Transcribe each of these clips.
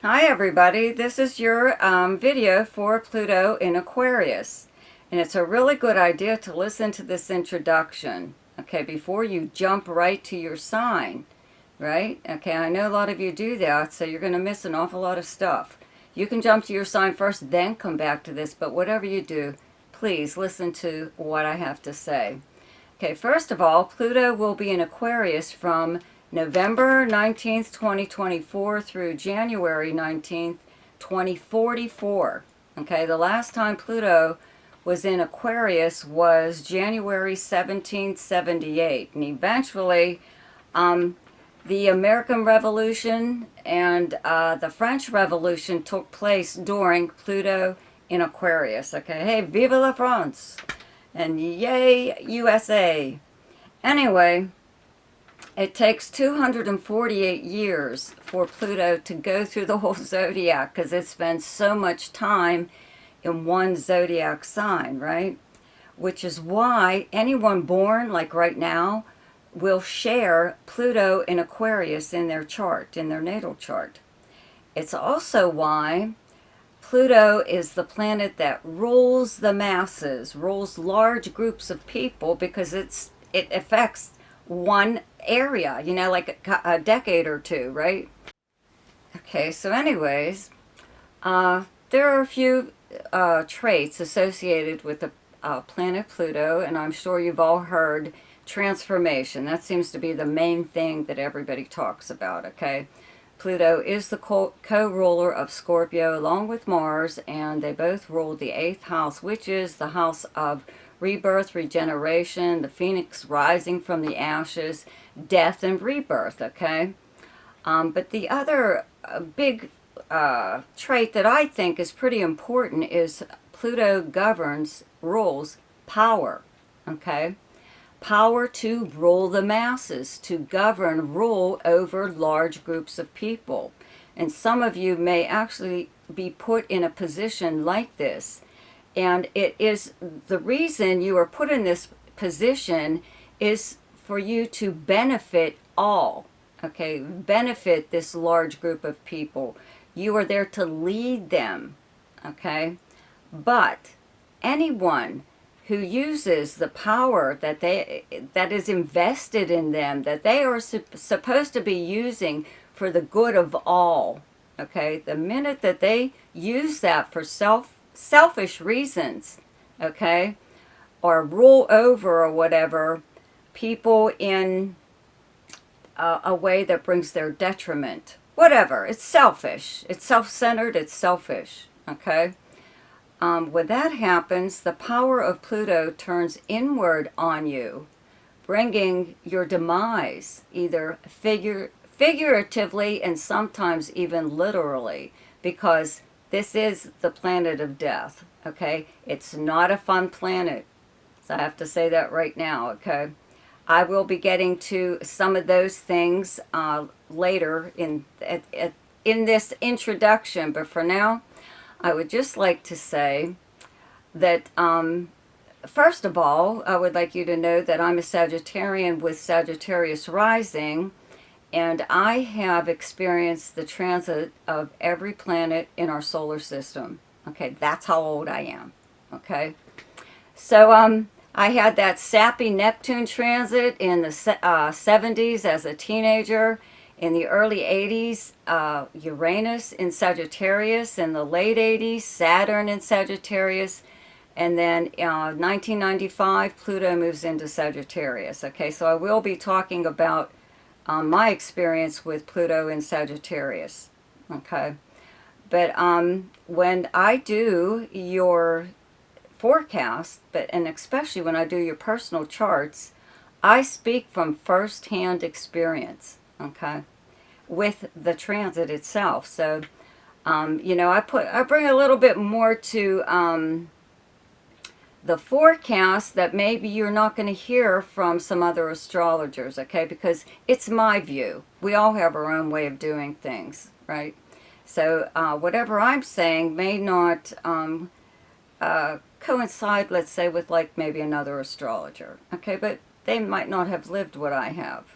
Hi everybody, this is your video for Pluto in Aquarius. And it's a really good idea to listen to this introduction, okay, before you jump right to your sign, right? Okay, I know a lot of you do that, so you're going to miss an awful lot of stuff. You can jump to your sign first, then come back to this, but whatever you do, please listen to what I have to say. Okay, first of all, Pluto will be in Aquarius from November 19th, 2024 through January 19th, 2044. Okay, the last time Pluto was in Aquarius was January 1778. And eventually, the American Revolution and the French Revolution took place during Pluto in Aquarius. Okay, hey, vive la France! And yay, USA! Anyway, it takes 248 years for Pluto to go through the whole zodiac because it spends so much time in one zodiac sign, right? Which is why anyone born, like right now, will share Pluto in Aquarius in their chart, in their natal chart. It's also why Pluto is the planet that rules the masses, rules large groups of people, because it affects one area, you know, like a decade or two, right? Okay, so anyways, there are a few traits associated with the planet Pluto, and I'm sure you've all heard transformation. That seems to be the main thing that everybody talks about, okay? Pluto is the co-ruler of Scorpio along with Mars, and they both rule the 8th house, which is the house of rebirth, regeneration, the phoenix rising from the ashes, death and rebirth, okay? But the other big trait that I think is pretty important is Pluto rules power, okay? Power to rule the masses, to govern, rule over large groups of people. And some of you may actually be put in a position like this. And it is the reason you are put in this position is for you to benefit all, okay? Benefit this large group of people. You are there to lead them, okay? But anyone who uses the power that is invested in them, that they are supposed to be using for the good of all, okay? The minute that they use that for selfish reasons, okay, or rule over or whatever people in a way that brings their detriment, whatever, it's selfish, it's self-centered, it's selfish, okay? When that happens, the power of Pluto turns inward on you, bringing your demise, either figuratively and sometimes even literally, because this is the planet of death, okay? It's not a fun planet, so I have to say that right now, okay? I will be getting to some of those things later in this introduction, but for now, I would just like to say that, first of all, I would like you to know that I'm a Sagittarian with Sagittarius rising, and I have experienced the transit of every planet in our solar system. Okay, that's how old I am. Okay, so I had that sappy Neptune transit in the 70s as a teenager. In the early 80s, Uranus in Sagittarius. In the late 80s, Saturn in Sagittarius. And then 1995, Pluto moves into Sagittarius. Okay, so I will be talking about my experience with Pluto in Sagittarius. Okay, but when I do your forecast, and especially when I do your personal charts, I speak from first-hand experience, okay, with the transit itself. So, you know, I bring a little bit more to the forecast that maybe you're not going to hear from some other astrologers, okay, because it's my view. We all have our own way of doing things, right? So whatever I'm saying may not coincide, let's say, with like maybe another astrologer, okay, but they might not have lived what I have.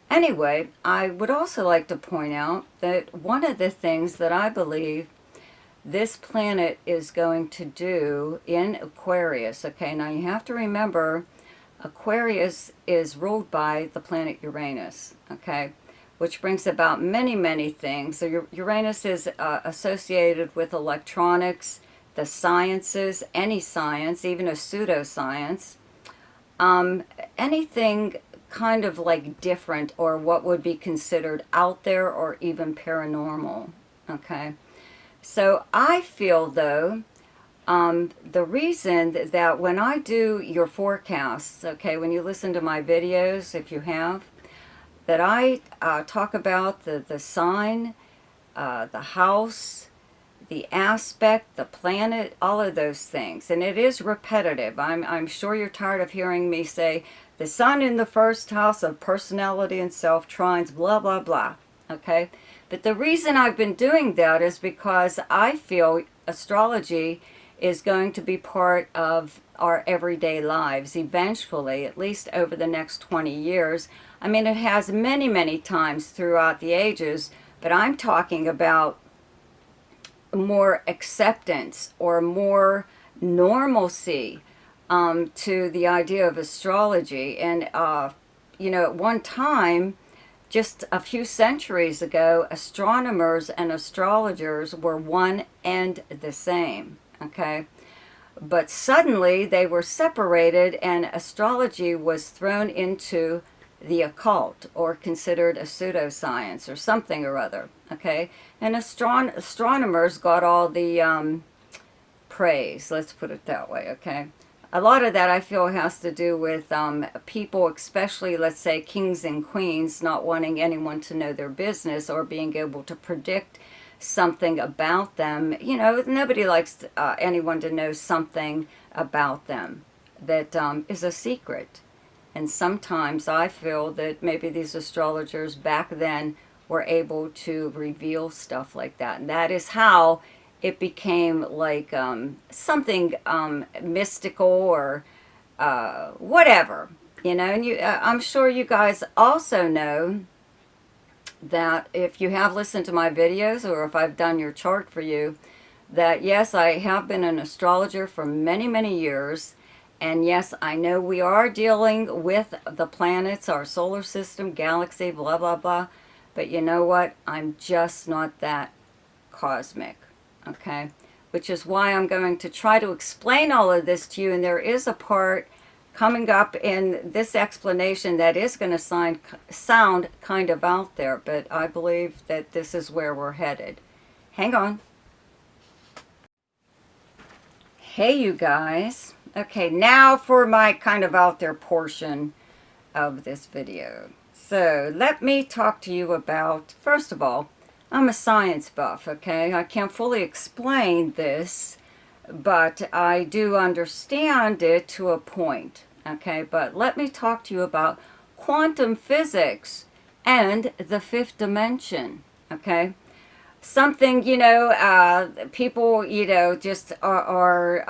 Anyway, I would also like to point out that one of the things that I believe this planet is going to do in Aquarius, okay, now you have to remember Aquarius is ruled by the planet Uranus, okay, which brings about many, many things. So Uranus is associated with electronics, the sciences, any science, even a pseudoscience, anything kind of like different or what would be considered out there or even paranormal, okay? So I feel, though, the reason that when I do your forecasts, okay, when you listen to my videos, if you have, that I talk about the sign, the house, the aspect, the planet, all of those things. And it is repetitive. I'm sure you're tired of hearing me say, the sun in the first house of personality and self trines, blah, blah, blah. Okay? But the reason I've been doing that is because I feel astrology is going to be part of our everyday lives eventually, at least over the next 20 years. I mean, it has many, many times throughout the ages, but I'm talking about more acceptance or more normalcy to the idea of astrology. And, you know, at one time, just a few centuries ago, astronomers and astrologers were one and the same, okay? But suddenly they were separated and astrology was thrown into the occult or considered a pseudoscience or something or other, okay? And astronomers got all the praise, let's put it that way, okay? A lot of that I feel has to do with people, especially, let's say, kings and queens, not wanting anyone to know their business or being able to predict something about them. You know, nobody likes anyone to know something about them that is a secret. And sometimes I feel that maybe these astrologers back then were able to reveal stuff like that. And that is how it became like something mystical or whatever, you know. And I'm sure you guys also know that if you have listened to my videos or if I've done your chart for you, that yes, I have been an astrologer for many, many years. And yes, I know we are dealing with the planets, our solar system, galaxy, blah, blah, blah. But you know what? I'm just not that cosmic, okay? Which is why I'm going to try to explain all of this to you. And there is a part coming up in this explanation that is going to sound kind of out there. But I believe that this is where we're headed. Hang on. Hey, you guys. Okay, now for my kind of out there portion of this video. So let me talk to you about, first of all, I'm a science buff, okay? I can't fully explain this, but I do understand it to a point, okay? But let me talk to you about quantum physics and the fifth dimension, okay? Something, you know, people, you know, just are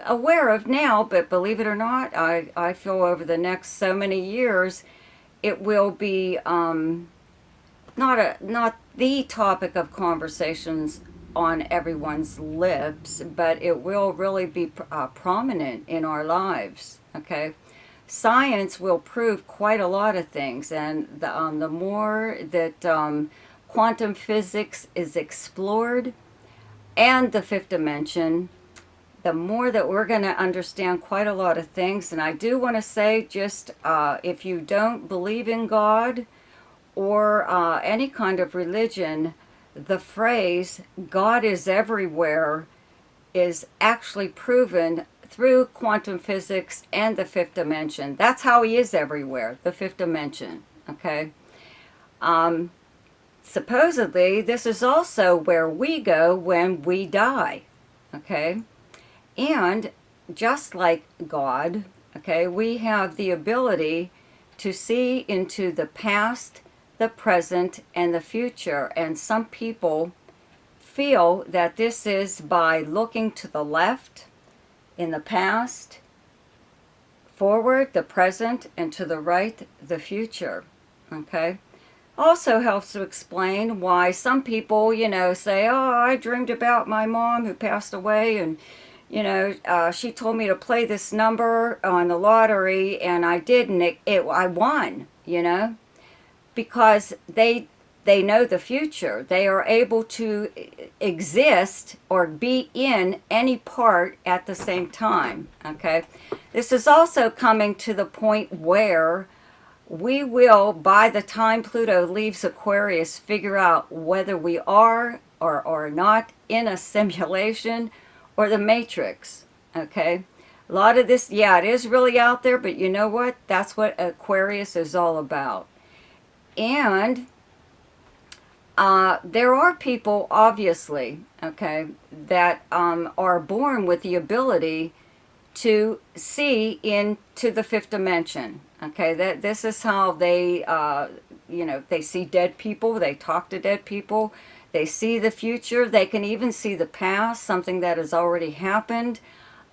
aware of now, but believe it or not, I feel over the next so many years, it will be not the topic of conversations on everyone's lips, but it will really be prominent in our lives, okay? Science will prove quite a lot of things, and the more that quantum physics is explored and the fifth dimension, the more that we're going to understand quite a lot of things. And I do want to say, just if you don't believe in God or any kind of religion, the phrase God is everywhere is actually proven through quantum physics and the fifth dimension. That's how he is everywhere, the fifth dimension, okay? Supposedly, this is also where we go when we die, okay? And just like God, okay, we have the ability to see into the past, the present, and the future. And some people feel that this is by looking to the left in the past, forward, the present, and to the right, the future, Okay. Also helps to explain why some people, say, oh, I dreamed about my mom who passed away, and she told me to play this number on the lottery, and I did, and I won, because they know the future. They are able to exist or be in any part at the same time. Okay, this is also coming to the point where we will, by the time Pluto leaves Aquarius, figure out whether we are or are not in a simulation or the Matrix. Okay, a lot of this, yeah, it is really out there, but you know what? That's what Aquarius is all about. And there are people, obviously, okay, that are born with the ability to see into the fifth dimension. Okay, that this is how they, they see dead people, they talk to dead people, they see the future, they can even see the past, something that has already happened.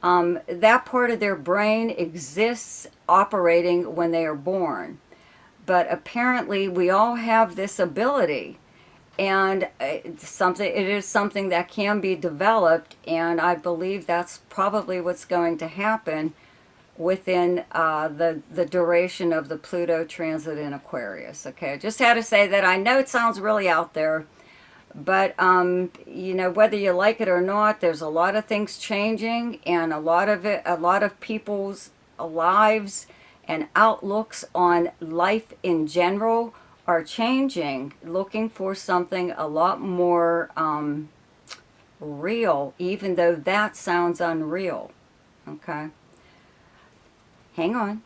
That part of their brain exists operating when they are born. But apparently we all have this ability, and it is something that can be developed, and I believe that's probably what's going to happen within the duration of the Pluto transit in Aquarius. Okay, I just had to say that. I know it sounds really out there, but whether you like it or not, there's a lot of things changing, and a lot of people's lives and outlooks on life in general are changing, looking for something a lot more real, even though that sounds unreal. Okay, hang on.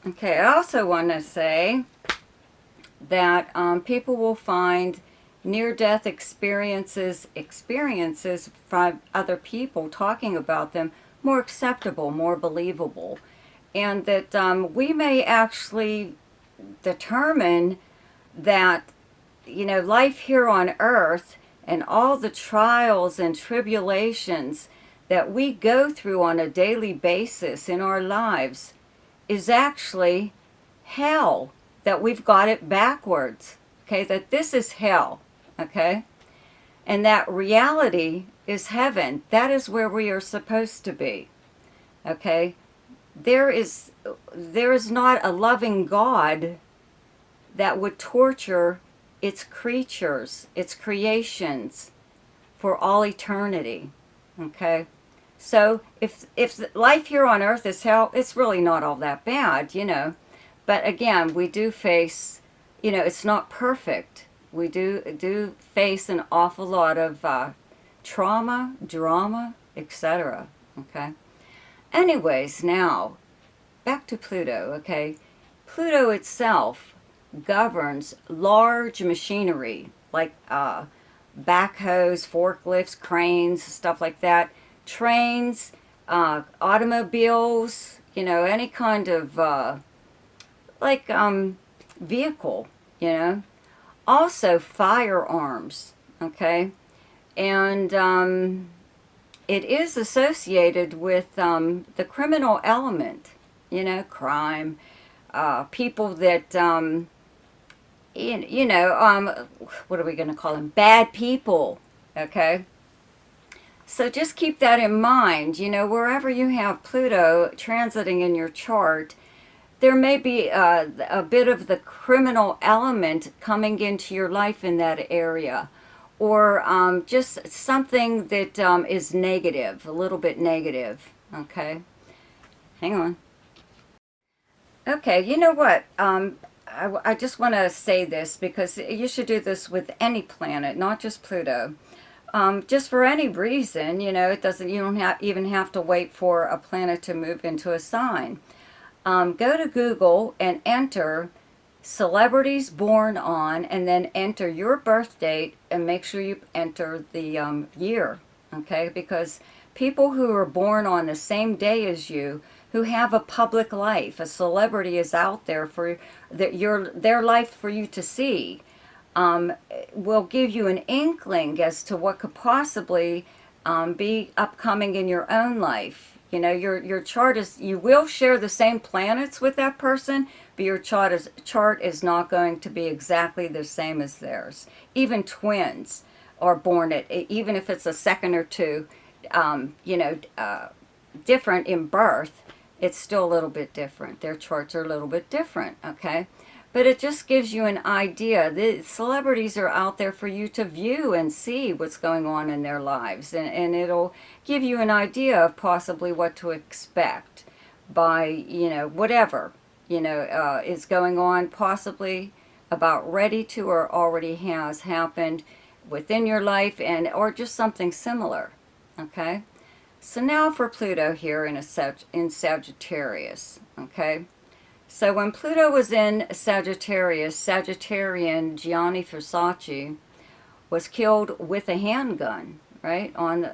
Okay, I also want to say that people will find near-death experiences from other people talking about them more acceptable, more believable, and that we may actually determine that life here on earth and all the trials and tribulations that we go through on a daily basis in our lives is actually hell, that we've got it backwards. Okay, that this is hell. Okay, and that reality is heaven. That is where we are supposed to be. Okay, there is not a loving God that would torture its creatures, its creations, for all eternity. Okay, so if life here on earth is hell, it's really not all that bad, but again, we do face, it's not perfect. We do face an awful lot of trauma, drama, etc. Okay. Anyways, now back to Pluto. Okay, Pluto itself governs large machinery like backhoes, forklifts, cranes, stuff like that, trains, automobiles, any kind of vehicle, also firearms. Okay, and it is associated with the criminal element, crime, people that what are we going to call them? Bad people. Okay, so just keep that in mind. Wherever you have Pluto transiting in your chart, there may be a bit of the criminal element coming into your life in that area, or just something that is negative, a little bit negative. Okay, hang on. Okay, you know what? I just want to say this because you should do this with any planet, not just Pluto. Just for any reason, it doesn't. You don't even have to wait for a planet to move into a sign. Go to Google and enter celebrities born on, and then enter your birth date, and make sure you enter the year. Okay, because people who are born on the same day as you, who have a public life, a celebrity is out there for their life for you to see, will give you an inkling as to what could possibly be upcoming in your own life. You know, your chart is, you will share the same planets with that person, but your chart is not going to be exactly the same as theirs. Even twins are born at, even if it's a second or two, you know, different in birth, it's still a little bit different. Their charts are a little bit different, okay? But it just gives you an idea. The celebrities are out there for you to view and see what's going on in their lives. And it'll give you an idea of possibly what to expect by, you know, whatever, you know, is going on, possibly about ready to or already has happened within your life, and or just something similar, okay? So now for Pluto here in Sagittarius, okay? So when Pluto was in Sagittarius, Sagittarian Gianni Versace was killed with a handgun, right, on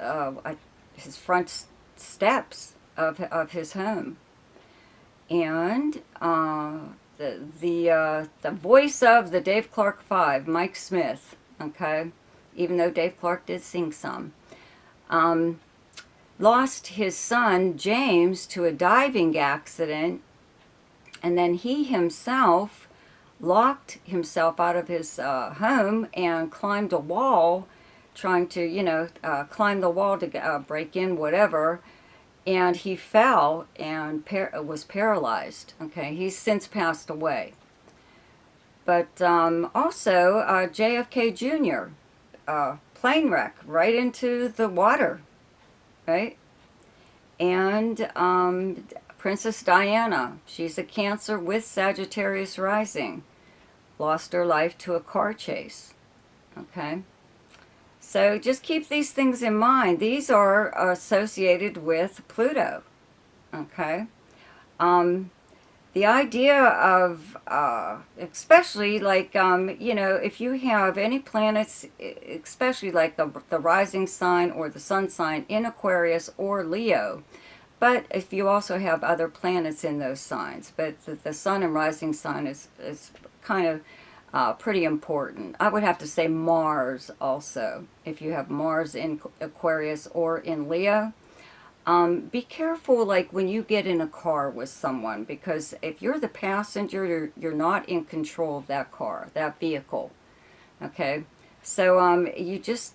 his front steps of his home. And the voice of the Dave Clark Five, Mike Smith, okay, even though Dave Clark did sing some, lost his son James to a diving accident. And then he himself locked himself out of his home and climbed a wall, trying to, you know, climb the wall to break in, whatever. And he fell and was paralyzed. Okay, he's since passed away. But also JFK Jr., plane wreck right into the water, right? And Princess Diana, she's a Cancer with Sagittarius rising, lost her life to a car chase, okay? So just keep these things in mind. These are associated with Pluto, okay? The idea of, especially like, you know, if you have any planets, especially like the rising sign or the sun sign in Aquarius or Leo, but if you also have other planets in those signs, but the sun and rising sign is kind of pretty important. I would have to say Mars also. If you have Mars in Aquarius or in Leo, be careful like when you get in a car with someone, because if you're the passenger, you're not in control of that car, that vehicle. Okay, so you just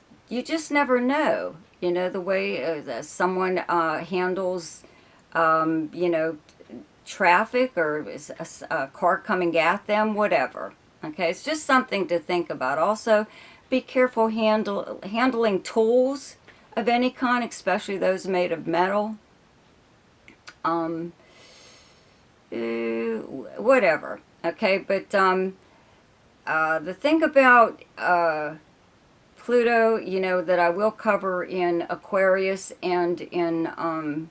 never know. You know, the way someone handles, you know, traffic or a car coming at them, whatever. Okay, it's just something to think about. Also, be careful handling tools of any kind, especially those made of metal. Whatever. Okay, but the thing about Pluto, you know, that I will cover in Aquarius and in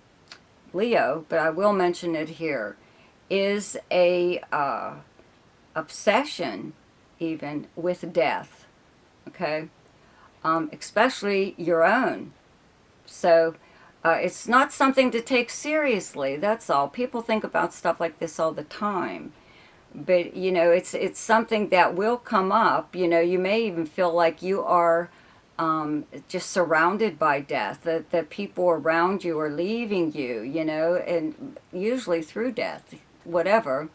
Leo, but I will mention it here, is a obsession even with death, okay? Especially your own. So it's not something to take seriously, that's all. People think about stuff like this all the time. But, you know, it's something that will come up. You know, you may even feel like you are just surrounded by death, that people around you are leaving you, you know, and usually through death, whatever.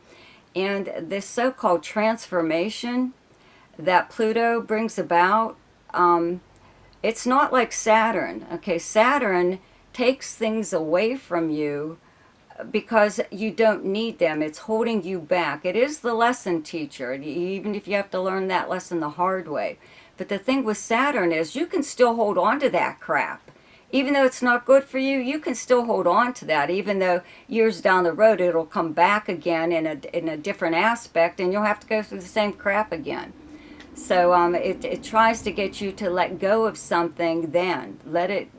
And this so-called transformation that Pluto brings about, it's not like Saturn. Okay, Saturn takes things away from you because you don't need them. It's holding you back. It is the lesson teacher, even if you have to learn that lesson the hard way. But the thing with Saturn is you can still hold on to that crap. Even though it's not good for you, you can still hold on to that, even though years down the road it'll come back again in a different aspect, and you'll have to go through the same crap again. So it tries to get you to let go of something, then let it,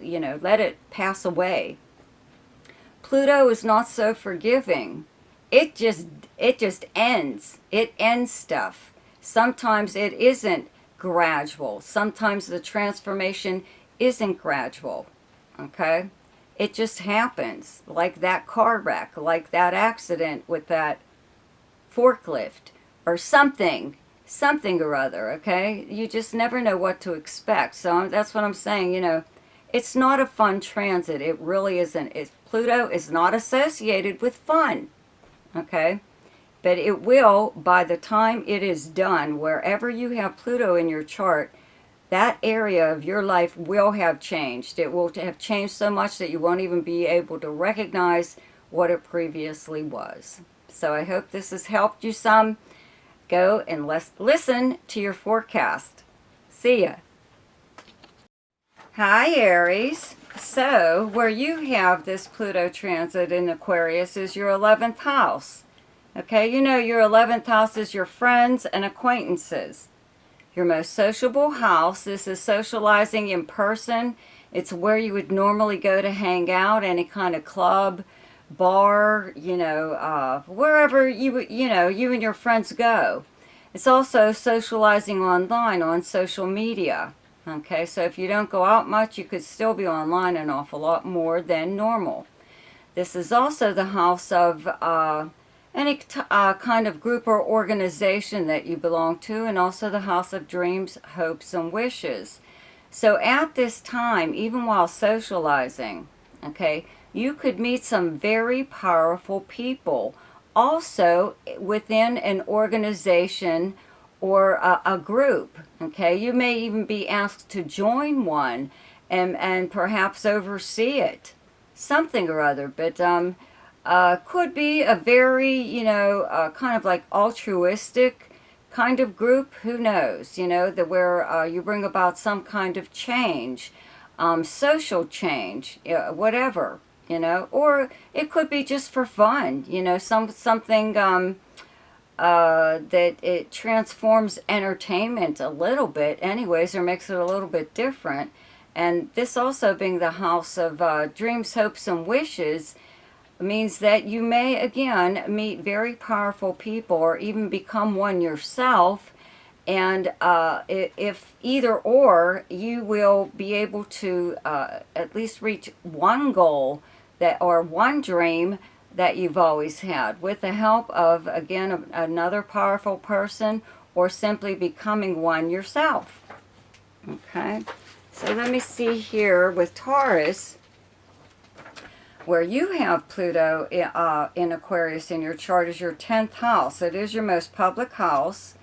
you know, let it pass away. Pluto is not so forgiving. It just ends. It ends stuff. Sometimes it isn't gradual. Sometimes the transformation isn't gradual. Okay? It just happens. Like that car wreck, like that accident with that forklift or something or other, okay? You just never know what to expect. So that's what I'm saying, you know, it's not a fun transit. It really isn't. Pluto is not associated with fun, okay? But it will, by the time it is done, wherever you have Pluto in your chart, that area of your life will have changed. It will have changed so much that you won't even be able to recognize what it previously was. So I hope this has helped you some. Go and listen to your forecast. See ya. Hi, Aries. So, where you have this Pluto transit in Aquarius is your 11th house. Okay, you know your 11th house is your friends and acquaintances. Your most sociable house, this is socializing in person. It's where you would normally go to hang out, any kind of club, bar, wherever you and your friends go. It's also socializing online on social media. Okay, so if you don't go out much, you could still be online an awful lot more than normal. This is also the house of any kind of group or organization that you belong to, and also the house of dreams, hopes, and wishes. So at this time, even while socializing, okay, you could meet some very powerful people. Also within an organization or a group, okay? You may even be asked to join one and perhaps oversee it, something or other. But could be a very, kind of like altruistic kind of group. Who knows, where you bring about some kind of change, social change, whatever, or it could be just for fun, something that it transforms entertainment a little bit anyways, or makes it a little bit different. And this also being the house of dreams, hopes, and wishes means that you may again meet very powerful people or even become one yourself. And if either or, you will be able to at least reach one goal or one dream that you've always had, with the help of, again, another powerful person, or simply becoming one yourself. Okay, so let me see here with Taurus, where you have Pluto in Aquarius in your chart is your 10th house. It is your most public house.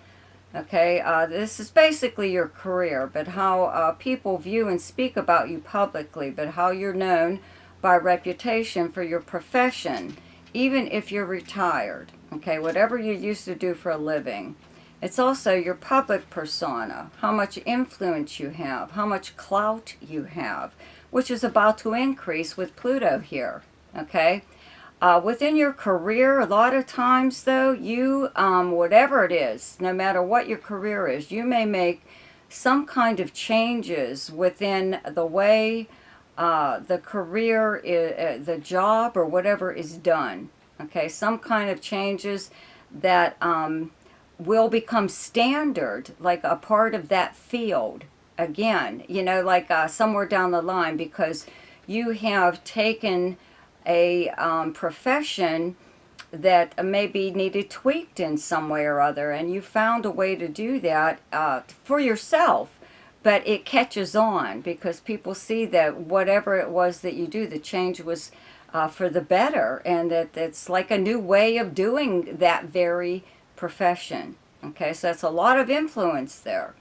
Okay, this is basically your career, but how people view and speak about you publicly, but how you're known by reputation for your profession, even if you're retired, okay, whatever you used to do for a living. It's also your public persona, how much influence you have, how much clout you have, which is about to increase with Pluto here, okay? Within your career, a lot of times, though, you, whatever it is, no matter what your career is, you may make some kind of changes within the way the career, the job, or whatever is done. Okay, some kind of changes that will become standard, like a part of that field. Again, like somewhere down the line, because you have taken a profession that maybe needed tweaked in some way or other, and you found a way to do that for yourself. But it catches on because people see that whatever it was that you do, the change was for the better, and that it's like a new way of doing that very profession. Okay, so that's a lot of influence there,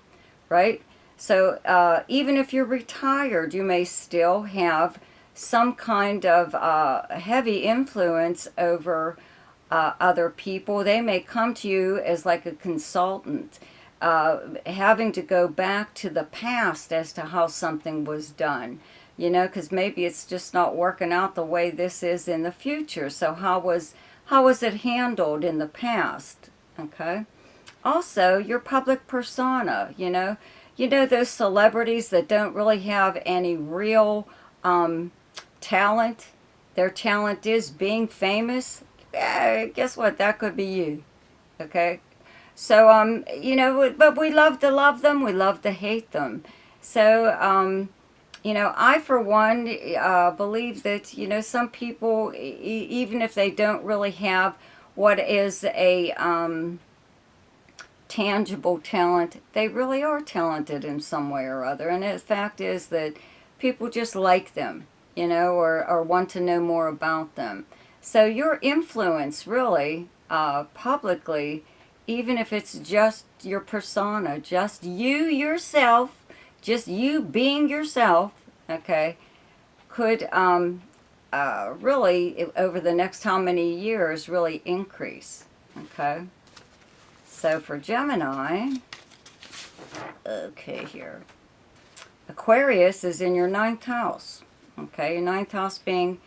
right? So even if you're retired, you may still have some kind of heavy influence over other people. They may come to you as like a consultant, having to go back to the past as to how something was done, because maybe it's just not working out the way this is in the future. So how was it handled in the past? Okay. Also, your public persona, those celebrities that don't really have any real talent. Their talent is being famous. Guess what? That could be you. Okay. So, but we love to love them. We love to hate them. So, I, for one, believe that, some people, even if they don't really have what is a tangible talent, they really are talented in some way or other. And the fact is that people just like them, you know, or want to know more about them. So your influence really, publicly, even if it's just your persona, just you yourself, just you being yourself, okay, could really, over the next how many years, really increase, okay? So for Gemini, okay, here, Aquarius is in your 9th house, okay? Your 9th house being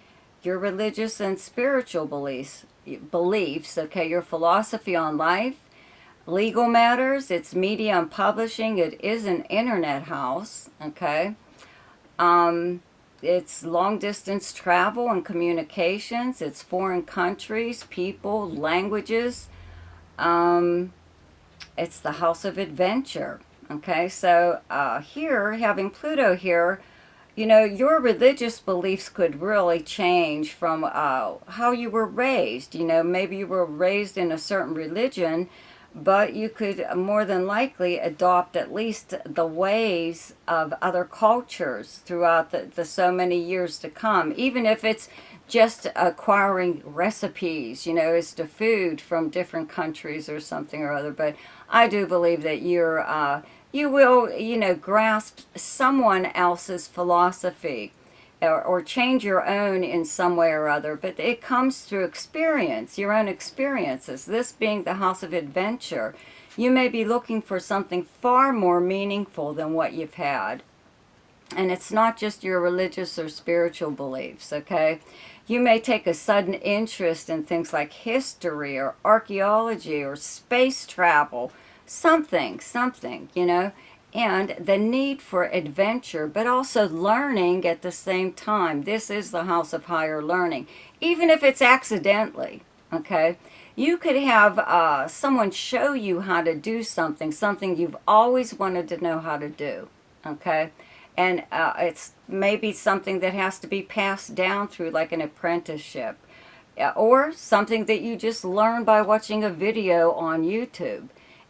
your religious and spiritual beliefs, okay, your philosophy on life, legal matters, it's media and publishing, it is an internet house, okay? It's long distance travel and communications, it's foreign countries, people, languages, it's the house of adventure, okay? So here, having Pluto here, you know, your religious beliefs could really change from how you were raised. You know, maybe you were raised in a certain religion, but you could more than likely adopt at least the ways of other cultures throughout the so many years to come, even if it's just acquiring recipes, you know, as to food from different countries or something or other. But I do believe that you will, you know, grasp someone else's philosophy or change your own in some way or other, but it comes through experience, your own experiences. This being the house of adventure, you may be looking for something far more meaningful than what you've had. And it's not just your religious or spiritual beliefs, okay? You may take a sudden interest in things like history or archaeology or space travel, something, you know, and the need for adventure, but also learning at the same time. This is the house of higher learning, even if it's accidentally, okay? You could have someone show you how to do something you've always wanted to know how to do, okay? And it's maybe something that has to be passed down through like an apprenticeship, or something that you just learn by watching a video on YouTube.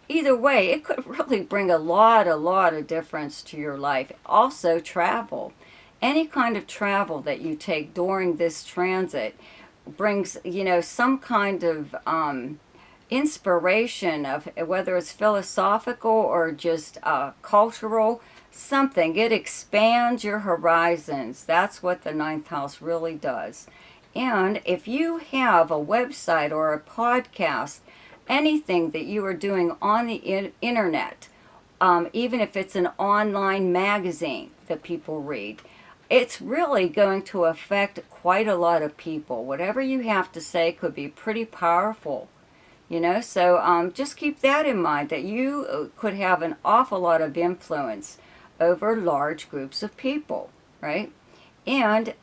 Either way, it could really bring a lot of difference to your life. Also, travel. Any kind of travel that you take during this transit brings, you know, some kind of inspiration, of whether it's philosophical or just cultural, something. It expands your horizons. That's what the 9th house really does. And if you have a website or a podcast, anything that you are doing on the internet, even if it's an online magazine that people read, it's really going to affect quite a lot of people. Whatever you have to say could be pretty powerful, you know. So just keep that in mind, that you could have an awful lot of influence over large groups of people, right? And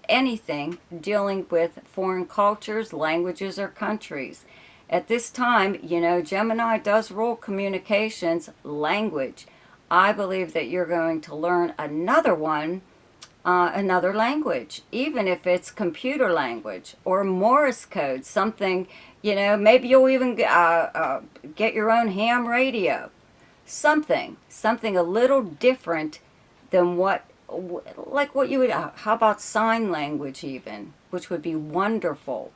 anything dealing with foreign cultures, languages, or countries. At this time, you know, Gemini does rule communications, language. I believe that you're going to learn another language, even if it's computer language or Morse code, something, you know, maybe you'll even get your own ham radio. Something a little different than like what you would, how about sign language even, which would be wonderful.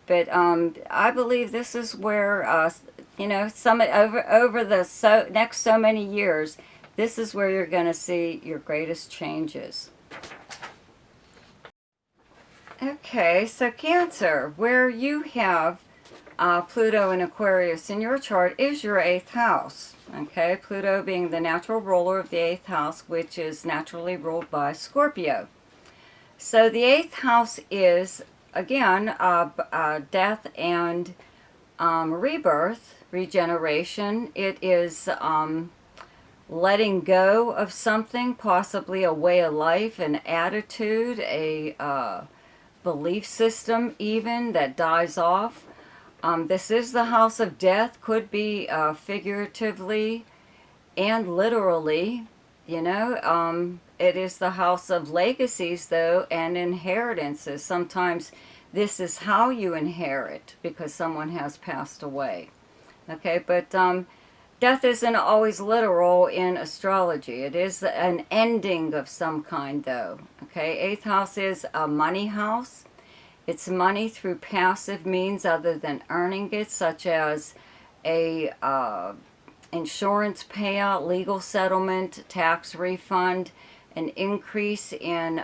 But I believe this is where, you know, over the next so many years, this is where you're going to see your greatest changes. Okay, so Cancer, where you have Pluto and Aquarius in your chart, is your 8th house. Okay, Pluto being the natural ruler of the 8th house, which is naturally ruled by Scorpio. So the 8th house is, again, death and rebirth, regeneration. It is letting go of something, possibly a way of life, an attitude, a belief system even, that dies off. This is the house of death, could be figuratively and literally, you know. It is the house of legacies, though, and inheritances. Sometimes this is how you inherit, because someone has passed away. Okay, but death isn't always literal in astrology. It is an ending of some kind, though. Okay, 8th house is a money house. It's money through passive means other than earning it, such as a insurance payout, legal settlement, tax refund, an increase in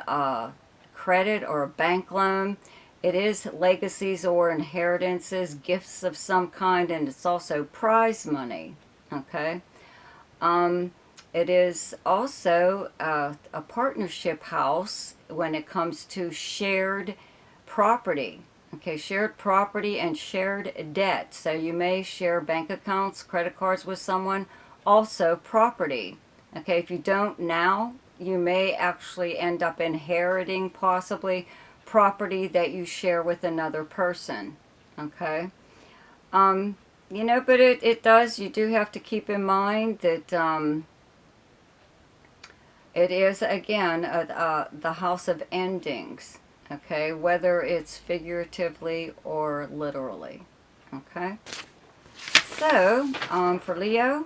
credit or a bank loan. It is legacies or inheritances, gifts of some kind, and it's also prize money. Okay. It is also a partnership house when it comes to shared property. Okay, shared property and shared debt. So you may share bank accounts, credit cards with someone, also property. Okay, if you don't now, you may actually end up inheriting possibly property that you share with another person. Okay. You know, but it does, you do have to keep in mind that it is, again, the house of endings, okay, whether it's figuratively or literally, okay? So, for Leo,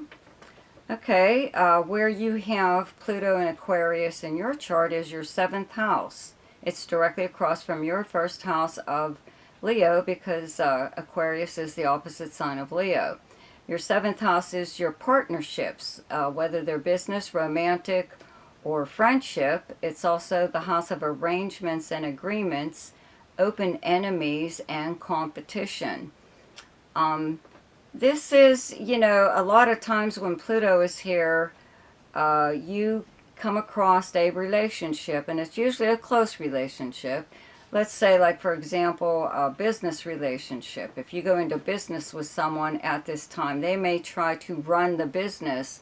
okay, where you have Pluto and Aquarius in your chart is your 7th house. It's directly across from your 1st house of Leo because Aquarius is the opposite sign of Leo. Your 7th house is your partnerships, whether they're business, romantic, or friendship. It's also the house of arrangements and agreements, open enemies, and competition. This is, you know, a lot of times when Pluto is here, you come across a relationship, and it's usually a close relationship. Let's say, like, for example, a business relationship. If you go into business with someone at this time, they may try to run the business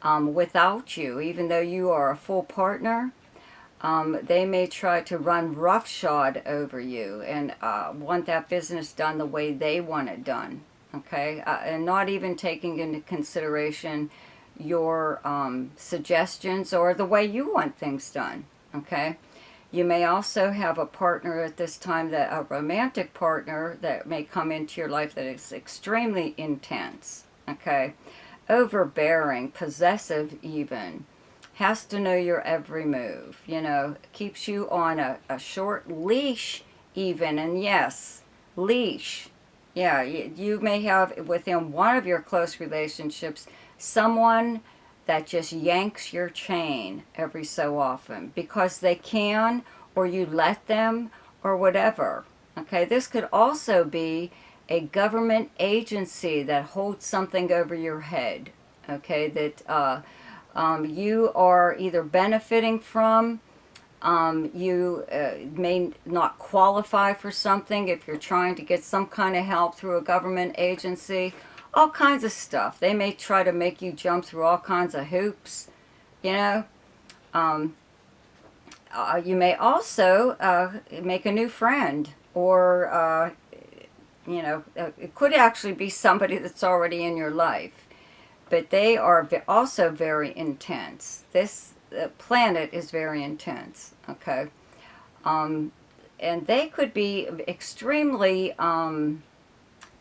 without you, even though you are a full partner. They may try to run roughshod over you and want that business done the way they want it done, okay? And not even taking into consideration your suggestions or the way you want things done, okay? You may also have a partner at this time, that a romantic partner that may come into your life that is extremely intense, okay? Overbearing, possessive even, has to know your every move, you know, keeps you on a short leash even, and yes, leash. Yeah, you may have within one of your close relationships someone that just yanks your chain every so often because they can, or you let them, or whatever. Okay, this could also be a government agency that holds something over your head, okay, that you are either benefiting from, you may not qualify for something if you're trying to get some kind of help through a government agency, all kinds of stuff. They may try to make you jump through all kinds of hoops, you know. You may also make a new friend, or you know, it could actually be somebody that's already in your life, but they are also very intense. This planet is very intense, okay? And they could be extremely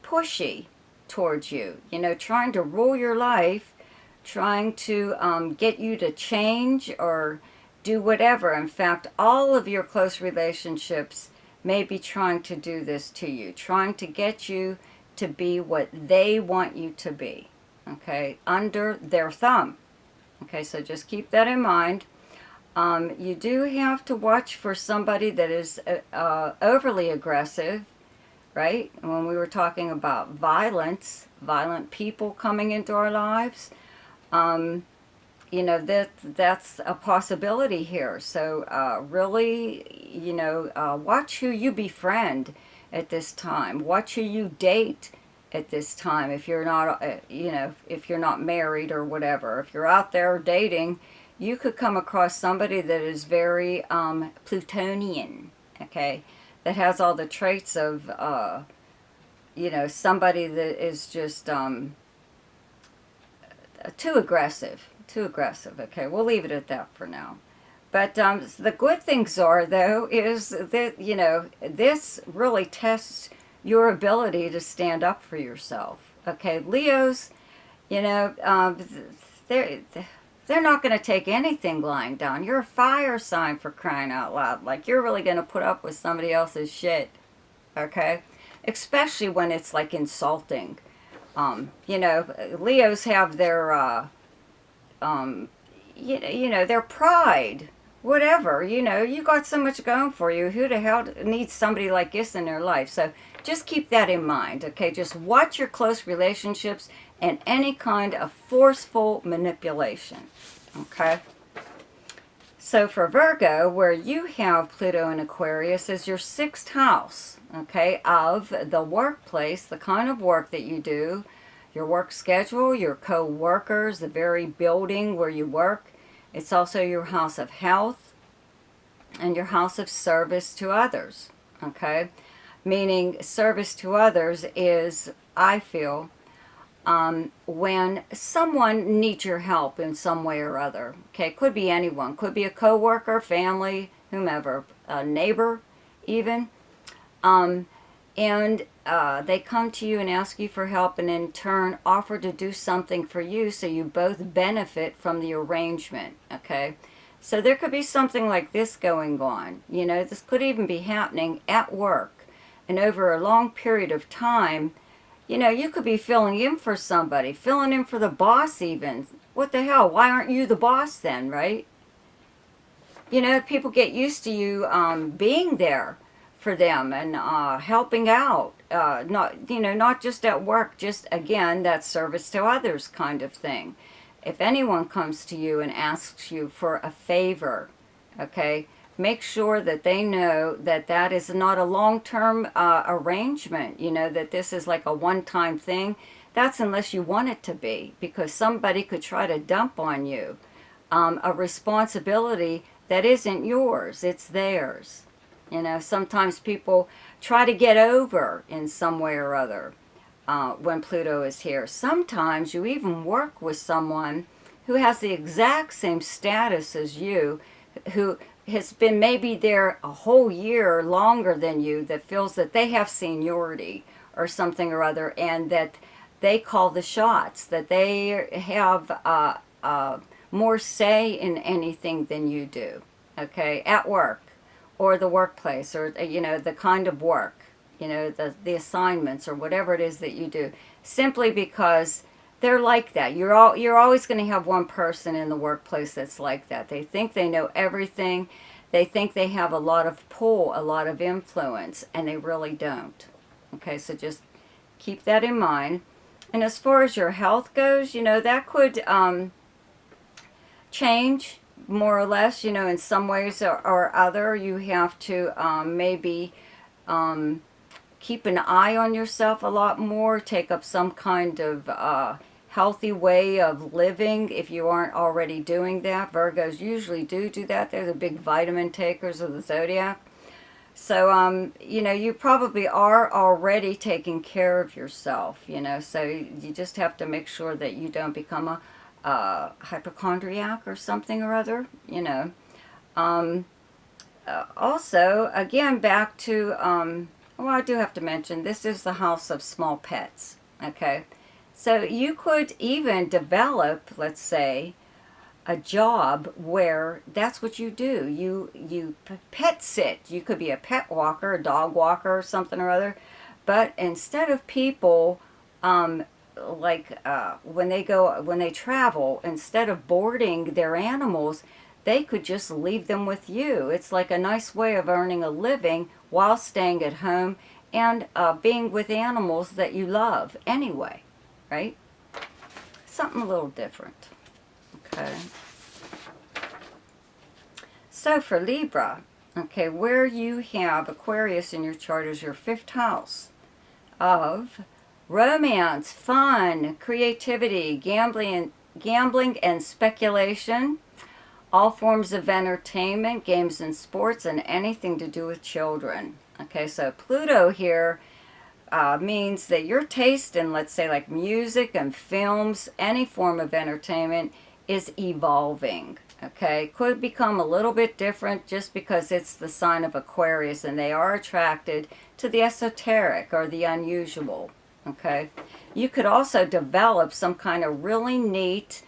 pushy towards you, you know, trying to rule your life, trying to get you to change or do whatever. In fact, all of your close relationships may be trying to do this to you, trying to get you to be what they want you to be, okay, under their thumb. Okay, so just keep that in mind. You do have to watch for somebody that is overly aggressive, right? When we were talking about violence, violent people coming into our lives, you know, that's a possibility here. So really, you know, watch who you befriend at this time. Watch who you date at this time. If you're not, you know, if you're not married or whatever, if you're out there dating, you could come across somebody that is very Plutonian, okay, that has all the traits of, you know, somebody that is just too aggressive. Too aggressive. Okay, we'll leave it at that for now. But the good things are, though, is that, you know, this really tests your ability to stand up for yourself. Okay, Leos, You know, they're, they're not going to take anything lying down. You're a fire sign, for crying out loud. Like, you're really going to put up with somebody else's shit, okay? Especially when it's, like, insulting. You know, Leos have their, you know, their pride. Whatever, you know, you got so much going for you. Who the hell needs somebody like this in their life? So just keep that in mind, okay? Just watch your close relationships and any kind of forceful manipulation, okay? So for Virgo, where you have Pluto in Aquarius, is your 6th house, okay, of the workplace, the kind of work that you do, your work schedule, your co-workers, the very building where you work. It's also your house of health and your house of service to others, okay? Meaning service to others is, I feel, when someone needs your help in some way or other, okay? Could be anyone. Could be a coworker, family, whomever, a neighbor even. And they come to you and ask you for help and in turn offer to do something for you so you both benefit from the arrangement, okay? So there could be something like this going on. You know, this could even be happening at work. And over a long period of time, you know, you could be filling in for somebody, filling in for the boss even. What the hell? Why aren't you the boss then, right? You know, people get used to you being there for them and helping out. Not, you know, not just at work, just, again, that service to others kind of thing. If anyone comes to you and asks you for a favor, okay, make sure that they know that that is not a long-term arrangement, you know, that this is like a one-time thing. That's unless you want it to be, because somebody could try to dump on you a responsibility that isn't yours, it's theirs. You know, sometimes people try to get over in some way or other when Pluto is here. Sometimes you even work with someone who has the exact same status as you, who has been maybe there a whole year longer than you, that feels that they have seniority or something or other, and that they call the shots, that they have more say in anything than you do, okay, at work or the workplace, or, you know, the kind of work, you know, the assignments or whatever it is that you do, simply because they're like that. You're always going to have one person in the workplace that's like that. They think they know everything. They think they have a lot of pull, a lot of influence, and they really don't. Okay, so just keep that in mind. And as far as your health goes, you know, that could change more or less, you know, in some ways or other. You have to maybe keep an eye on yourself a lot more, take up some kind of healthy way of living if you aren't already doing that. Virgos usually do that. They're the big vitamin takers of the Zodiac. So, you know, you probably are already taking care of yourself, you know, so you just have to make sure that you don't become a hypochondriac or something or other, you know. Also, again, back to, well, I do have to mention, this is the house of small pets, okay? So you could even develop, let's say, a job where that's what you do. You pet sit. You could be a pet walker, a dog walker, or something or other. But instead of people, when they travel, instead of boarding their animals, they could just leave them with you. It's like a nice way of earning a living while staying at home and being with animals that you love anyway, right? Something a little different. Okay. So for Libra, okay, where you have Aquarius in your chart is your 5th house of romance, fun, creativity, gambling and speculation, all forms of entertainment, games and sports, and anything to do with children. Okay, so Pluto here means that your taste in, let's say, like music and films, any form of entertainment, is evolving. Okay, could become a little bit different just because it's the sign of Aquarius and they are attracted to the esoteric or the unusual. okay? You could also develop some kind of really neat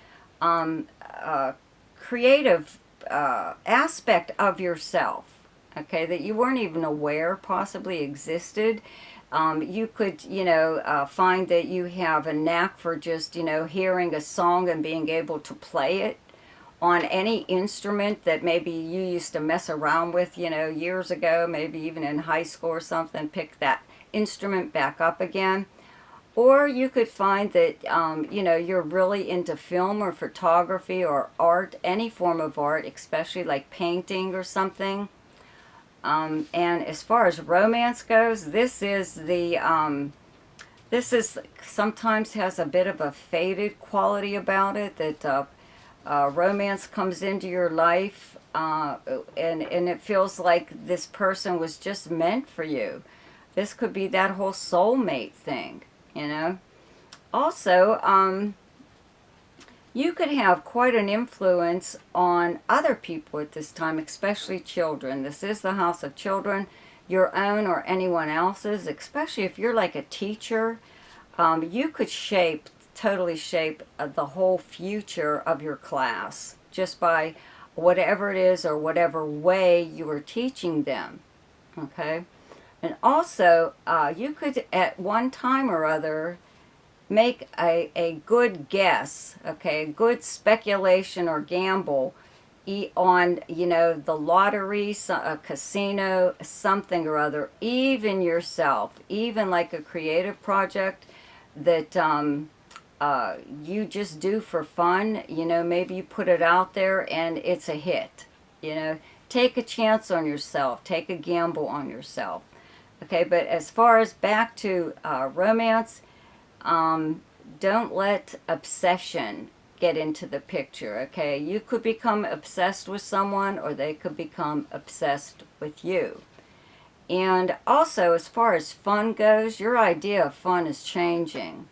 creative aspect of yourself, okay, that you weren't even aware possibly existed. You could, find that you have a knack for just, hearing a song and being able to play it on any instrument that maybe you used to mess around with, years ago, maybe even in high school or something, pick that instrument back up again. Or you could find that, you're really into film or photography or art, any form of art, especially like painting or something. And as far as romance goes, this is sometimes has a bit of a faded quality about it, that romance comes into your life, and it feels like this person was just meant for you. This could be that whole soulmate thing, Also, you could have quite an influence on other people at this time, especially children. This is the house of children, your own or anyone else's, especially if you're like a teacher. You could totally shape the whole future of your class just by whatever it is or whatever way you are teaching them, okay? And also, you could at one time or other make a good guess, okay, a good speculation or gamble on, the lottery, a casino, something or other, even yourself, even like a creative project that you just do for fun, maybe you put it out there and it's a hit, take a chance on yourself, take a gamble on yourself, okay? But as far as back to romance, don't let obsession get into the picture, okay? You could become obsessed with someone or they could become obsessed with you. And also, as far as fun goes, your idea of fun is changing,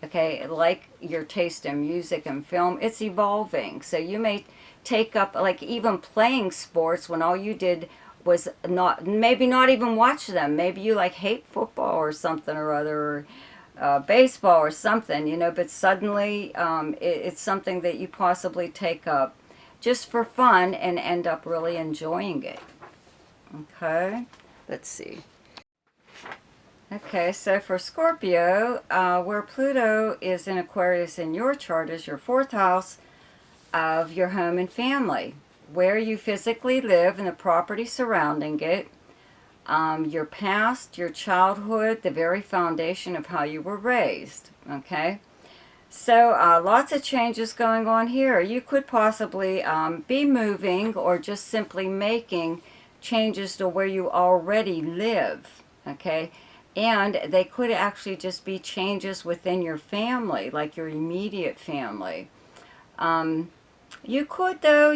okay? Like your taste in music and film, it's evolving. So you may take up, like even playing sports when all you did was maybe not even watch them. Maybe you like hate football or something or other, or baseball or something, but suddenly it's something that you possibly take up just for fun and end up really enjoying it. Okay, let's see. Okay, so for Scorpio, where Pluto is in Aquarius in your chart is your fourth house of your home and family, where you physically live and the property surrounding it, your past, your childhood, the very foundation of how you were raised, okay? So lots of changes going on here. You could possibly be moving or just simply making changes to where you already live, okay? And they could actually just be changes within your family, like your immediate family. You could, though,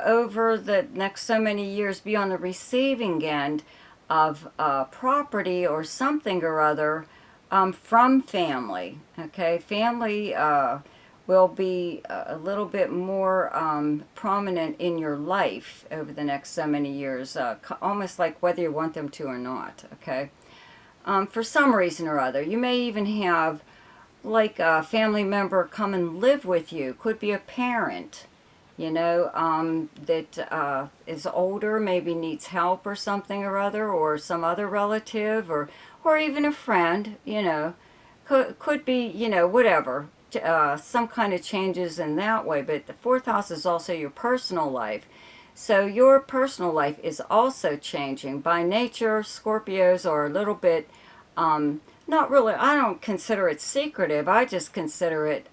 over the next so many years be on the receiving end of property or something or other from family, okay? Family will be a little bit more prominent in your life over the next so many years, almost like whether you want them to or not, okay? For some reason or other. You may even have like a family member come and live with you. Could be a parent, that is older, maybe needs help or something or other, or some other relative, or even a friend, could be, whatever, some kind of changes in that way. But the fourth house is also your personal life. So your personal life is also changing. By nature, Scorpios are a little bit, not really, I don't consider it secretive. I just consider it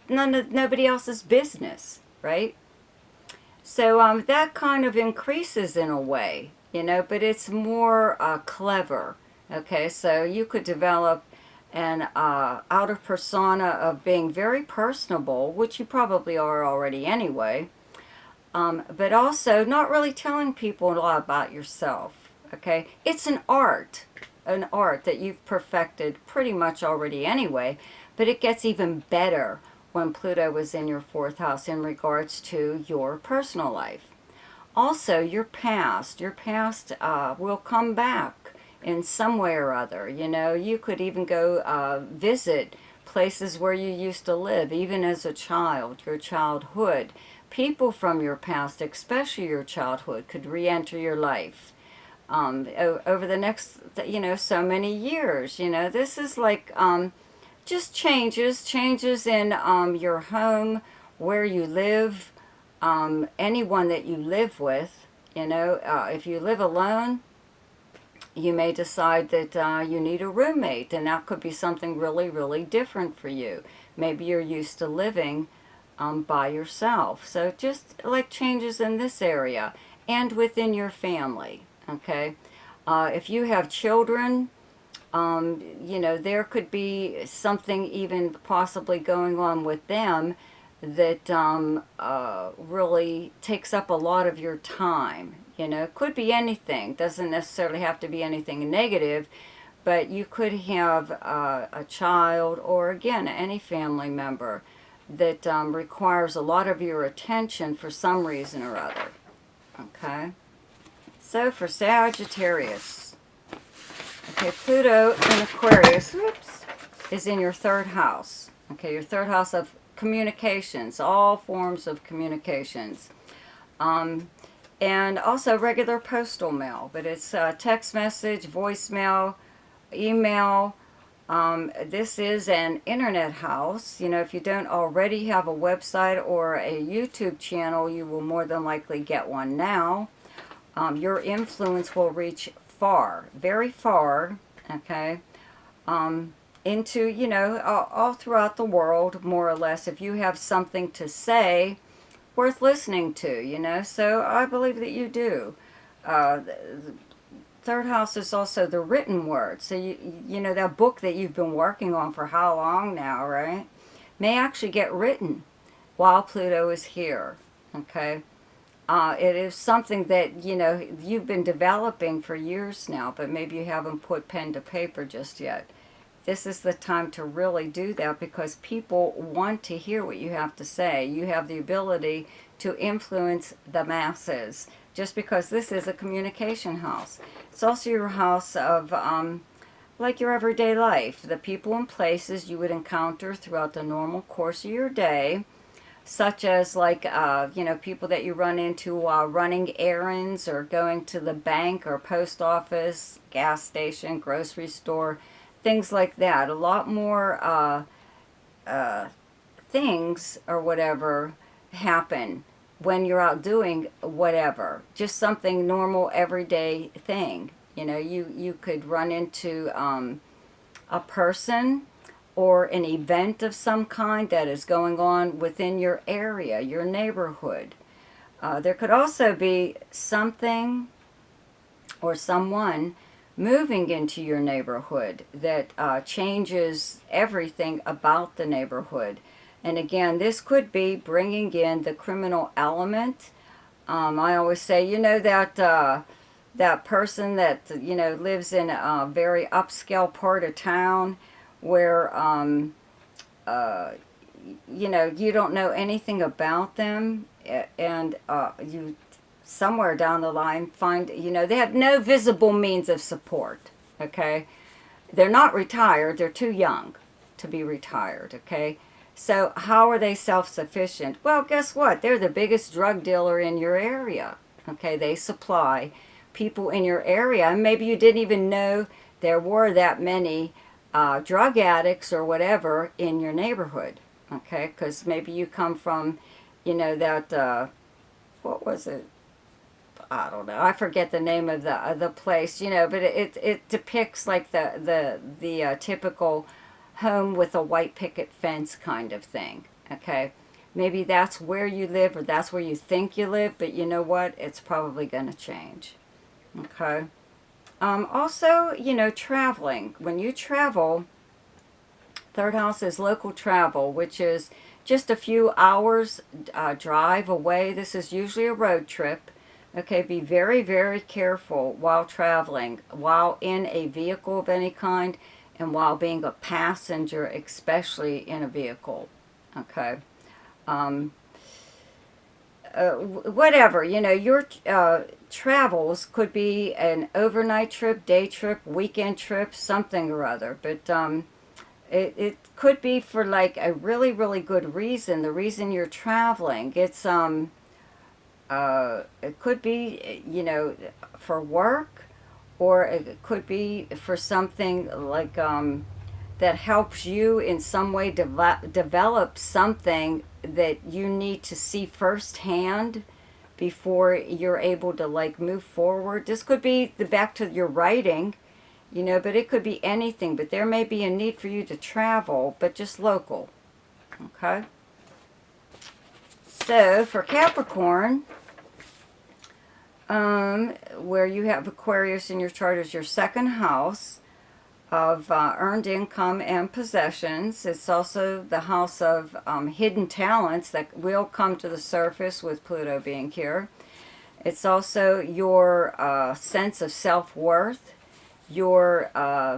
nobody else's business, right? So that kind of increases in a way, but it's more clever, okay? So you could develop an outer persona of being very personable, which you probably are already anyway, but also not really telling people a lot about yourself, okay? It's an art that you've perfected pretty much already anyway, but it gets even better when Pluto was in your fourth house in regards to your personal life. Also, your past will come back in some way or other. You know, you could even go visit places where you used to live, even as a child, your childhood. People from your past, especially your childhood, could re-enter your life over the next, you know, so many years. You know, this is like just changes in your home, where you live, anyone that you live with. You know, if you live alone, you may decide that you need a roommate, and that could be something really, really different for you. Maybe you're used to living by yourself. So just like changes in this area and within your family, okay? If you have children, you know, there could be something even possibly going on with them that really takes up a lot of your time. You know, it could be anything. Doesn't necessarily have to be anything negative, but you could have a child, or again, any family member that requires a lot of your attention for some reason or other. Okay? So for Sagittarius, okay, Pluto in Aquarius, whoops, is in your third house. Okay, your third house of communications, all forms of communications. And also regular postal mail, but it's text message, voicemail, email. This is an internet house. You know, if you don't already have a website or a YouTube channel, you will more than likely get one now. Your influence will reach far, very far, okay, into, you know, all throughout the world, more or less, if you have something to say worth listening to, you know. So I believe that you do. The third house is also the written word. So, you know, that book that you've been working on for how long now, right, may actually get written while Pluto is here, okay? It is something that, you know, you've been developing for years now, but maybe you haven't put pen to paper just yet. This is the time to really do that, because people want to hear what you have to say. You have the ability to influence the masses, just because this is a communication house. It's also your house of, like, your everyday life, the people and places you would encounter throughout the normal course of your day, such as, like, you know, people that you run into while running errands or going to the bank or post office, gas station, grocery store, things like that. A lot more things or whatever happen when you're out doing whatever. Just something normal, everyday thing. You know, you could run into a person or an event of some kind that is going on within your area, your neighborhood. There could also be something or someone moving into your neighborhood that changes everything about the neighborhood. And again, this could be bringing in the criminal element. I always say, you know, that person that, you know, lives in a very upscale part of town where, you know, you don't know anything about them, and you somewhere down the line find, you know, they have no visible means of support, okay? They're not retired, they're too young to be retired, okay? So how are they self-sufficient? Well, guess what? They're the biggest drug dealer in your area, okay? They supply people in your area, and maybe you didn't even know there were that many drug addicts or whatever in your neighborhood, okay? Because maybe you come from, you know, that, what was it? I don't know. I forget the name of the place, you know, but it depicts like the typical home with a white picket fence kind of thing, okay? Maybe that's where you live, or that's where you think you live, but you know what? It's probably going to change, okay? Also, you know, traveling. When you travel, third house is local travel, which is just a few hours drive away. This is usually a road trip. Okay, be very, very careful while traveling, while in a vehicle of any kind, and while being a passenger, especially in a vehicle. Okay. Whatever, you know, you're travels. Could be an overnight trip, day trip, weekend trip, something or other. But it could be for like a really, really good reason. The reason you're traveling. It could be, you know, for work, or it could be for something like that helps you in some way develop something that you need to see firsthand before you're able to like move forward. This could be the back to your writing, you know, but it could be anything. But there may be a need for you to travel, but just local. Okay? So for Capricorn, where you have Aquarius in your chart as your second house of earned income and possessions. It's also the house of hidden talents that will come to the surface with Pluto being here. It's also your sense of self-worth, your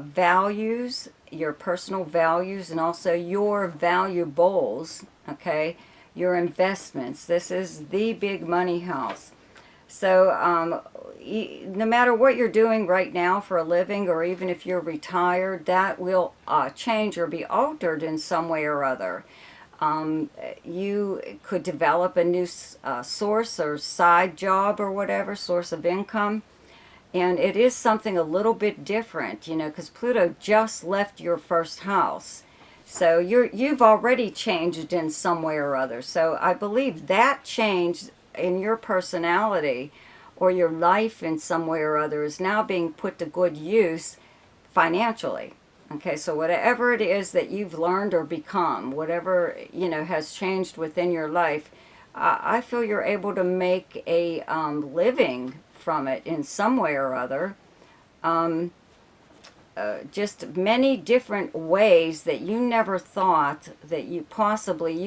values, your personal values, and also your valuables, okay, your investments. This is the big money house. So no matter what you're doing right now for a living, or even if you're retired, that will change or be altered in some way or other. You could develop a new source or side job or whatever, source of income. And it is something a little bit different, you know, because Pluto just left your first house. So you've already changed in some way or other. So I believe that change in your personality or your life in some way or other is now being put to good use financially. Okay, so whatever it is that you've learned or become, whatever, you know, has changed within your life, I feel you're able to make a living from it in some way or other. Just many different ways that you never thought that you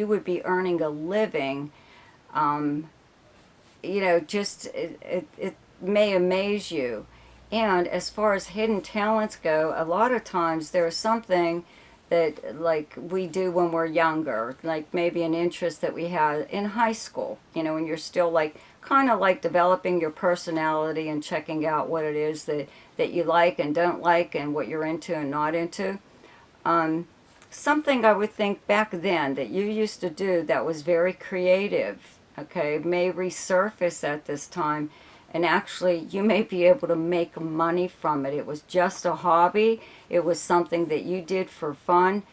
would be earning a living. You know, just it may amaze you. And as far as hidden talents go, a lot of times there's something that like we do when we're younger, like maybe an interest that we had in high school, you know, when you're still like kind of like developing your personality and checking out what it is that you like and don't like and what you're into and not into. Something I would think back then that you used to do that was very creative, okay, may resurface at this time, and actually you may be able to make money from it. It was just a hobby. It was something that you did for fun,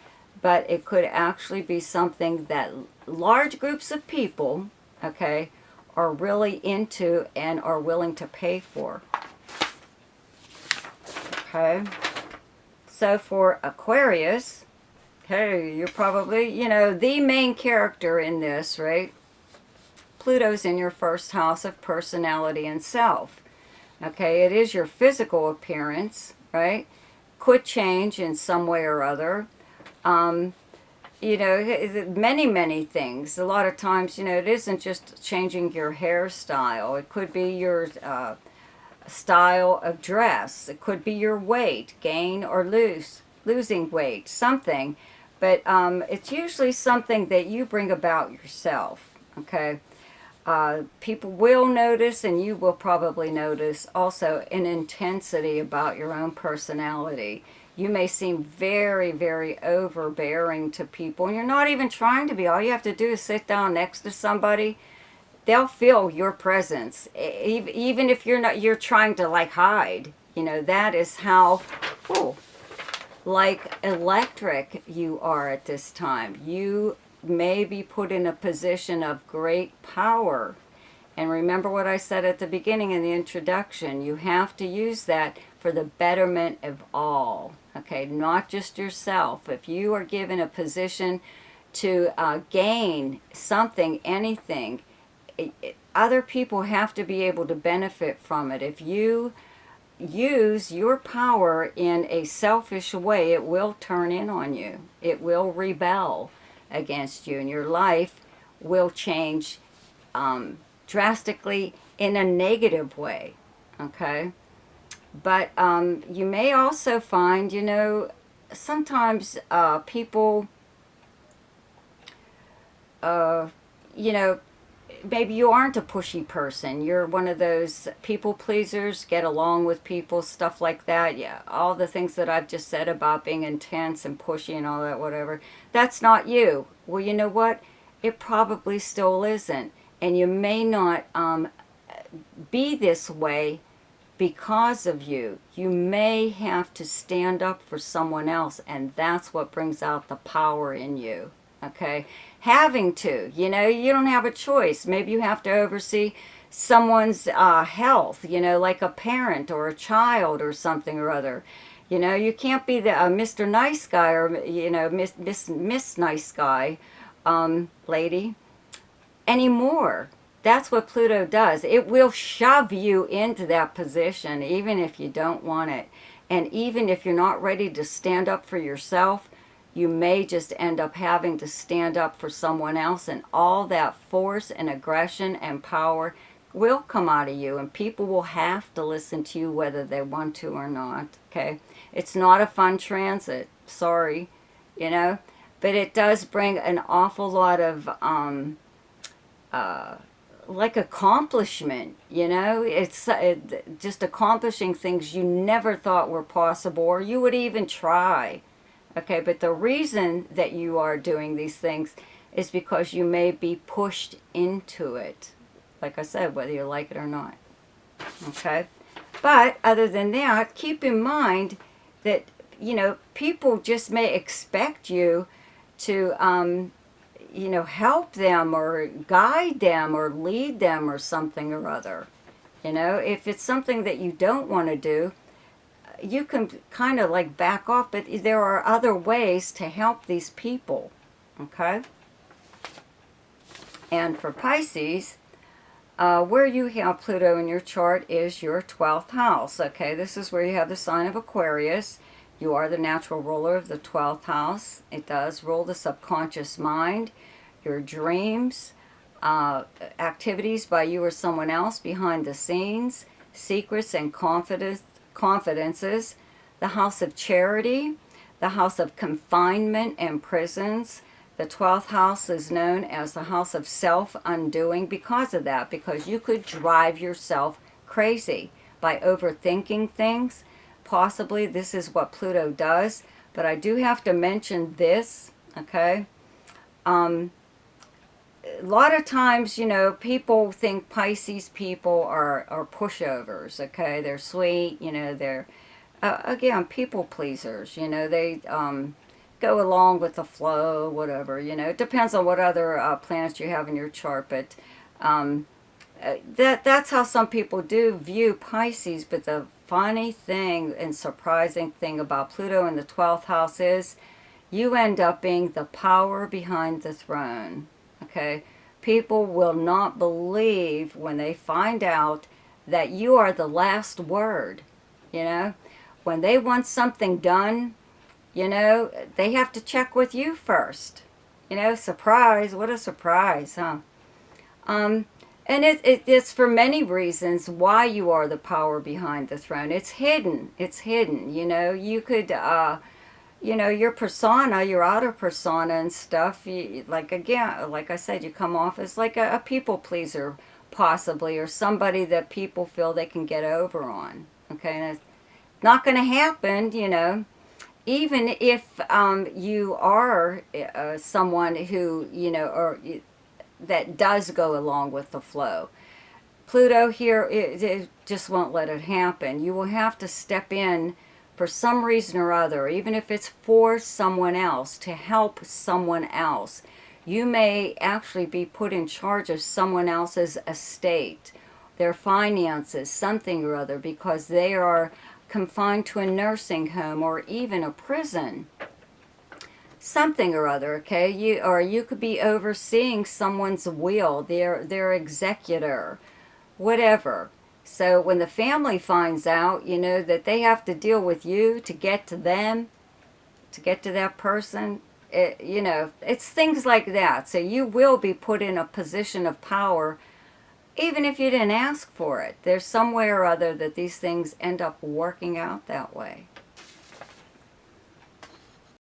but it could actually be something that large groups of people, okay, are really into and are willing to pay for. Okay, so for Aquarius, okay, you're probably, you know, the main character in this, right? Pluto's in your first house of personality and self. Okay, it is your physical appearance, right? Could change in some way or other. You know, many things. A lot of times, you know, it isn't just changing your hairstyle. It could be your style of dress. It could be your weight, gain or losing weight, something. But it's usually something that you bring about yourself, okay? People will notice, and you will probably notice also an intensity about your own personality. You may seem very, very overbearing to people, and you're not even trying to be. All you have to do is sit down next to somebody. They'll feel your presence, even if you're trying to like hide. You know, that is how, like electric you are at this time. You may be put in a position of great power. And remember what I said at the beginning in the introduction. You have to use that for the betterment of all. Okay, not just yourself. If you are given a position to gain something, anything, other people have to be able to benefit from it. If you use your power in a selfish way, it will turn in on you. It will rebel against you, and your life will change drastically in a negative way, okay? But you may also find, you know, sometimes people, you know, maybe you aren't a pushy person. You're one of those people pleasers, get along with people, stuff like that. Yeah, all the things that I've just said about being intense and pushy and all that, whatever. That's not you. Well, you know what? It probably still isn't. And you may not be this way because of you. You may have to stand up for someone else, and that's what brings out the power in you. Okay? Having to, you know, you don't have a choice. Maybe you have to oversee someone's health, you know, like a parent or a child or something or other. You know, you can't be the Mr. Nice Guy or, you know, Miss Nice Guy lady anymore. That's what Pluto does. It will shove you into that position even if you don't want it. And even if you're not ready to stand up for yourself, you may just end up having to stand up for someone else, and all that force and aggression and power will come out of you, and people will have to listen to you whether they want to or not. Okay? It's not a fun transit. Sorry. You know? But it does bring an awful lot of like accomplishment, you know. It's just accomplishing things you never thought were possible or you would even try. Okay, but the reason that you are doing these things is because you may be pushed into it, like I said, whether you like it or not. Okay, but other than that, keep in mind that, you know, people just may expect you to you know, help them or guide them or lead them or something or other. You know, if it's something that you don't want to do, you can kind of like back off, but there are other ways to help these people. Okay? And for Pisces, where you have Pluto in your chart is your 12th house. Okay, this is where you have the sign of Aquarius. You are the natural ruler of the 12th house. It does rule the subconscious mind, your dreams, activities by you or someone else behind the scenes, secrets and confidences, the house of charity, the house of confinement and prisons. The 12th house is known as the house of self-undoing because of that, because you could drive yourself crazy by overthinking things. Possibly this is what Pluto does, but I do have to mention this, okay? A lot of times, you know, people think Pisces people are pushovers, okay? They're sweet, you know, they're, again, people pleasers, you know, they go along with the flow, whatever, you know. It depends on what other planets you have in your chart, but that's how some people do view Pisces. But the funny thing and surprising thing about Pluto in the 12th house is you end up being the power behind the throne. Okay? People will not believe when they find out that you are the last word. You know? When they want something done, you know, they have to check with you first. You know, surprise. What a surprise, huh? And it's for many reasons why you are the power behind the throne. It's hidden. It's hidden. You know, you could, you know, your persona, your outer persona and stuff, like, again, like I said, you come off as like a people pleaser, possibly, or somebody that people feel they can get over on. Okay, and it's not going to happen, you know. Even if you are someone who, you know, or that does go along with the flow. Pluto here, it just won't let it happen. You will have to step in for some reason or other, even if it's for someone else, to help someone else. You may actually be put in charge of someone else's estate, their finances, something or other, because they are confined to a nursing home or even a prison. Something or other, okay? You could be overseeing someone's will, their executor, whatever. So when the family finds out, you know, that they have to deal with you to get to them, to get to that person, you know, it's things like that. So you will be put in a position of power even if you didn't ask for it. There's some way or other that these things end up working out that way.